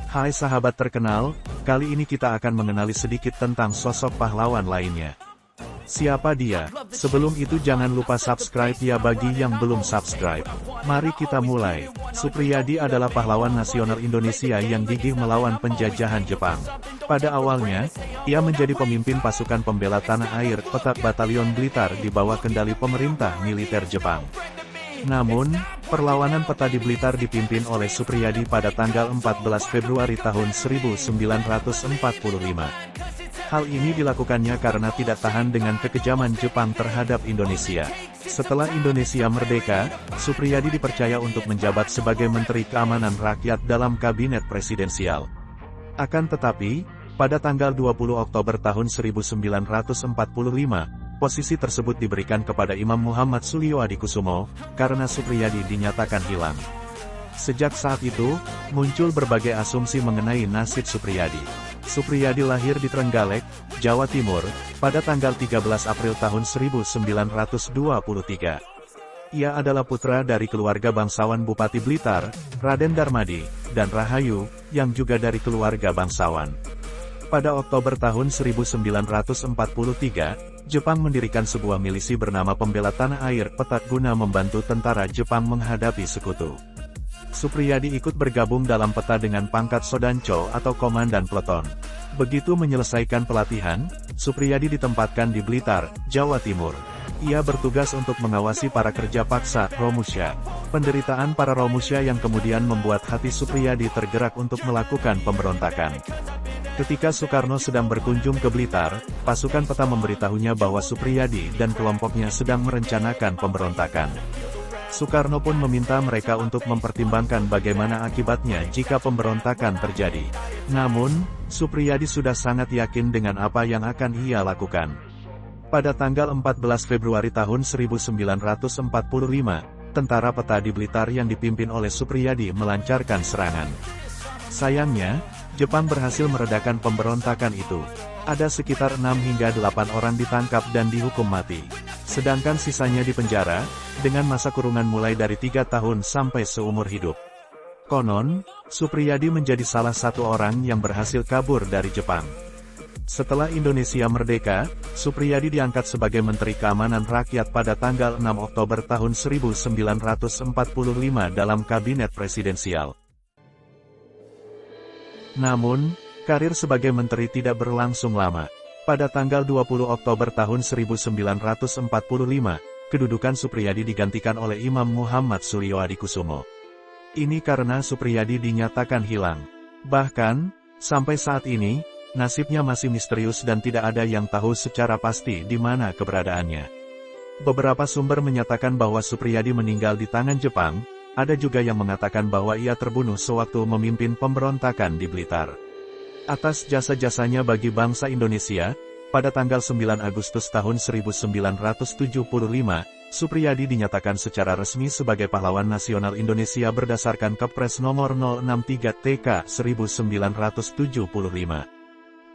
Hai sahabat terkenal, kali ini kita akan mengenali sedikit tentang sosok pahlawan lainnya. Siapa dia? Sebelum itu jangan lupa subscribe ya bagi yang belum subscribe. Mari kita mulai. Supriyadi adalah pahlawan nasional Indonesia yang gigih melawan penjajahan Jepang. Pada awalnya, ia menjadi pemimpin pasukan pembela tanah air Petak Batalion Blitar di bawah kendali pemerintah militer Jepang. Namun, perlawanan peta di Blitar dipimpin oleh Supriyadi pada tanggal 14 Februari tahun 1945. Hal ini dilakukannya karena tidak tahan dengan kekejaman Jepang terhadap Indonesia. Setelah Indonesia merdeka, Supriyadi dipercaya untuk menjabat sebagai Menteri Keamanan Rakyat dalam Kabinet Presidensial. Akan tetapi, pada tanggal 20 Oktober tahun 1945, posisi tersebut diberikan kepada Imam Muhammad Sulio Adikusumo, karena Supriyadi dinyatakan hilang. Sejak saat itu, muncul berbagai asumsi mengenai nasib Supriyadi. Supriyadi lahir di Trenggalek, Jawa Timur, pada tanggal 13 April tahun 1923. Ia adalah putra dari keluarga bangsawan Bupati Blitar, Raden Darmadi, dan Rahayu, yang juga dari keluarga bangsawan. Pada Oktober tahun 1943, Jepang mendirikan sebuah milisi bernama Pembela Tanah Air Petak guna membantu tentara Jepang menghadapi sekutu. Supriyadi ikut bergabung dalam peta dengan pangkat Sodancho atau Komandan Peleton. Begitu menyelesaikan pelatihan, Supriyadi ditempatkan di Blitar, Jawa Timur. Ia bertugas untuk mengawasi para kerja paksa, Romusha. Penderitaan para Romusha yang kemudian membuat hati Supriyadi tergerak untuk melakukan pemberontakan. Ketika Soekarno sedang berkunjung ke Blitar, pasukan peta memberitahunya bahwa Supriyadi dan kelompoknya sedang merencanakan pemberontakan. Soekarno pun meminta mereka untuk mempertimbangkan bagaimana akibatnya jika pemberontakan terjadi. Namun, Supriyadi sudah sangat yakin dengan apa yang akan ia lakukan. Pada tanggal 14 Februari tahun 1945, tentara peta di Blitar yang dipimpin oleh Supriyadi melancarkan serangan. Sayangnya, Jepang berhasil meredakan pemberontakan itu. Ada sekitar 6 hingga 8 orang ditangkap dan dihukum mati. Sedangkan sisanya dipenjara, dengan masa kurungan mulai dari 3 tahun sampai seumur hidup. Konon, Supriyadi menjadi salah satu orang yang berhasil kabur dari Jepang. Setelah Indonesia merdeka, Supriyadi diangkat sebagai Menteri Keamanan Rakyat pada tanggal 6 Oktober tahun 1945 dalam Kabinet Presidensial. Namun, karir sebagai menteri tidak berlangsung lama. Pada tanggal 20 Oktober tahun 1945, kedudukan Supriyadi digantikan oleh Imam Muhammad Sulio Adikusumo. Ini karena Supriyadi dinyatakan hilang. Bahkan, sampai saat ini, nasibnya masih misterius dan tidak ada yang tahu secara pasti di mana keberadaannya. Beberapa sumber menyatakan bahwa Supriyadi meninggal di tangan Jepang, ada juga yang mengatakan bahwa ia terbunuh sewaktu memimpin pemberontakan di Blitar. Atas jasa-jasanya bagi bangsa Indonesia, pada tanggal 9 Agustus tahun 1975, Supriyadi dinyatakan secara resmi sebagai pahlawan nasional Indonesia berdasarkan Kepres nomor 063 TK 1975.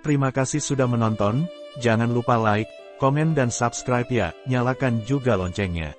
Terima kasih sudah menonton, jangan lupa like, komen dan subscribe ya, nyalakan juga loncengnya.